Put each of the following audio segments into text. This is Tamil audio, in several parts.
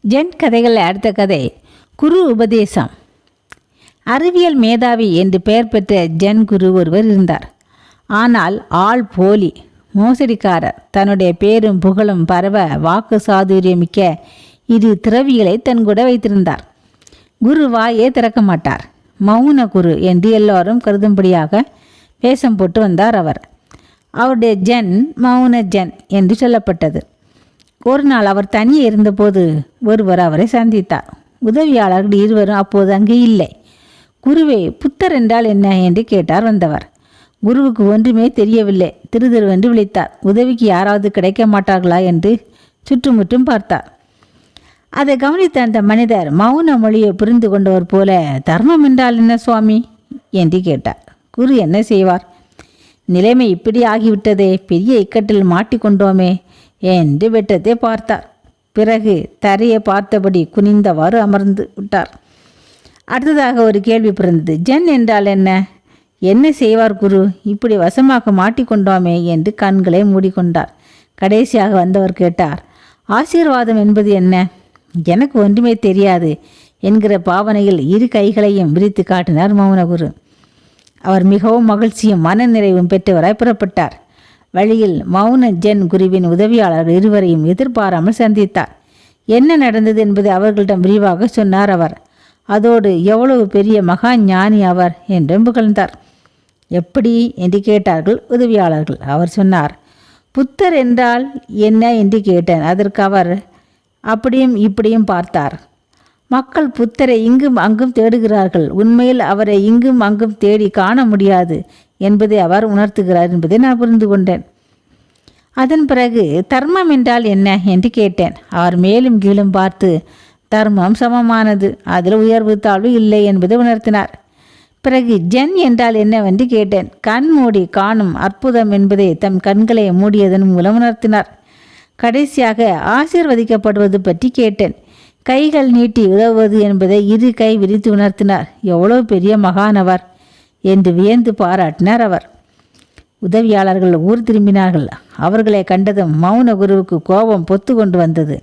ஜென் கதைகள் அடுத்த கதை குரு உபதேசம். அறிவியல் மேதாவி என்று பெயர் பெற்ற ஜென் குரு ஒருவர் இருந்தார். ஆனால் ஆள் போலி, மோசடிக்காரர். தன்னுடைய பேரும் புகழும் பரவ வாக்கு சாதுரியமிக்க இரு திரவிகளை தன் கூட வைத்திருந்தார். குரு வாயே திறக்க மாட்டார். மௌன குரு என்று எல்லோரும் கருதும்படியாக வேஷம் போட்டு வந்தார் அவர். அவருடைய ஜென் மௌன ஜென் என்று சொல்லப்பட்டது. ஒரு நாள் அவர் தனியே இருந்தபோது ஒருவர் அவரை சந்தித்தார். உதவியாளர்கள் இருவரும் அப்போது அங்கே இல்லை. குருவே, புத்தர் என்றால் என்ன என்று கேட்டார் வந்தவர். குருவுக்கு ஒன்றுமே தெரியவில்லை. திருதிருவென்று விழித்தார். உதவிக்கு யாராவது கிடைக்க மாட்டார்களா என்று சுற்றுமுற்றும் பார்த்தார். அதை கவனித்த அந்த மனிதர் மௌன மொழியை புரிந்து கொண்டவர் போல, தர்மம் என்றால் என்ன சுவாமி என்று கேட்டார். குரு என்ன செய்வார்? நிலைமை இப்படி ஆகிவிட்டதே, பெரிய இக்கட்டில் மாட்டிக்கொண்டோமே என்று வெட்டத்தை பார்த்தார். பிறகு தரையை பார்த்தபடி குனிந்தவாறு அமர்ந்து விட்டார். அடுத்ததாக ஒரு கேள்வி பிறந்தது. ஜென் என்றால் என்ன? என்ன செய்வார் குரு? இப்படி வசமாக மாட்டிக்கொண்டோமே என்று கண்களை மூடிக்கொண்டார். கடைசியாக வந்தவர் கேட்டார், ஆசீர்வாதம் என்பது என்ன? எனக்கு ஒன்றுமே தெரியாது என்கிற பாவனையில் இரு கைகளையும் விரித்து காட்டினார் மௌனகுரு. அவர் மிகவும் மகிழ்ச்சியும் மனநிறைவும் பெற்றவராய் புறப்பட்டார். வழியில் மௌன ஜென் குருவின் உதவியாளர்கள் இருவரையும் எதிர்பாராமல் சந்தித்தார். என்ன நடந்தது என்பதை அவர்களிடம் விரிவாக சொன்னார் அவர். அதோடு எவ்வளவு பெரிய மகா ஞானி அவர் என்றும் புகழ்ந்தார். எப்படி என்று கேட்டார்கள் உதவியாளர்கள். அவர் சொன்னார், புத்தர் என்றால் என்ன என்று கேட்டேன். அதற்கு அவர் அப்படியும் இப்படியும் பார்த்தார். மக்கள் புத்தரை இங்கும் அங்கும் தேடுகிறார்கள். உண்மையில் அவரை இங்கும் அங்கும் தேடி காண முடியாது என்பதை அவர் உணர்த்துகிறார் என்பதை நான் புரிந்து கொண்டேன். அதன் பிறகு தர்மம் என்றால் என்ன என்று கேட்டேன். அவர் மேலும் கீழும் பார்த்து, தர்மம் சமமானது, அதில் உயர்வு தாழ்வு இல்லை என்பதை உணர்த்தினார். பிறகு ஜென் என்றால் என்னவென்று கேட்டேன். கண் மூடி காணும் அற்புதம் என்பதை தம் கண்களை மூடியதன் மூலம் உணர்த்தினார். கடைசியாக ஆசீர்வதிக்கப்படுவது பற்றி கேட்டேன். கைகள் நீட்டி உதவுவது என்பதை இரு கை விரித்து உணர்த்தினார். எவ்வளவு பெரிய மகானவர் என்று வியந்து பாராட்டினார் அவர். உதவியாளர்கள் ஊர் திரும்பினார்கள். அவர்களை கண்டதும் மௌன குருவுக்கு கோபம் பொத்து கொண்டு வந்தது.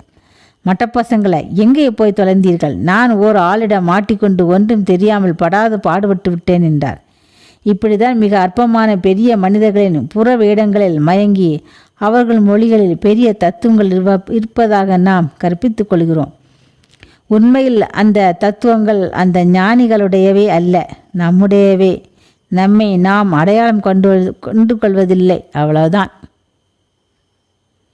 மட்டப்பசங்களை, எங்கே போய் தொலைந்தீர்கள்? நான் ஓர் ஆளிடம் மாட்டிக்கொண்டு ஒன்றும் தெரியாமல் படாது பாடுபட்டு விட்டேன் என்றார். இப்படிதான் மிக அற்பமான பெரிய மனிதர்களின் புற வேடங்களில் மயங்கி அவர்கள் மொழிகளில் பெரிய தத்துவங்கள் இருப்பதாக நாம் கற்பித்துக் கொள்கிறோம். உண்மையில் அந்த தத்துவங்கள் அந்த ஞானிகளுடையவே அல்ல, நம்முடையவே. நம்மை நாம் அடையாளம் கொண்டு கொள்வதில்லை, அவ்வளவுதான்.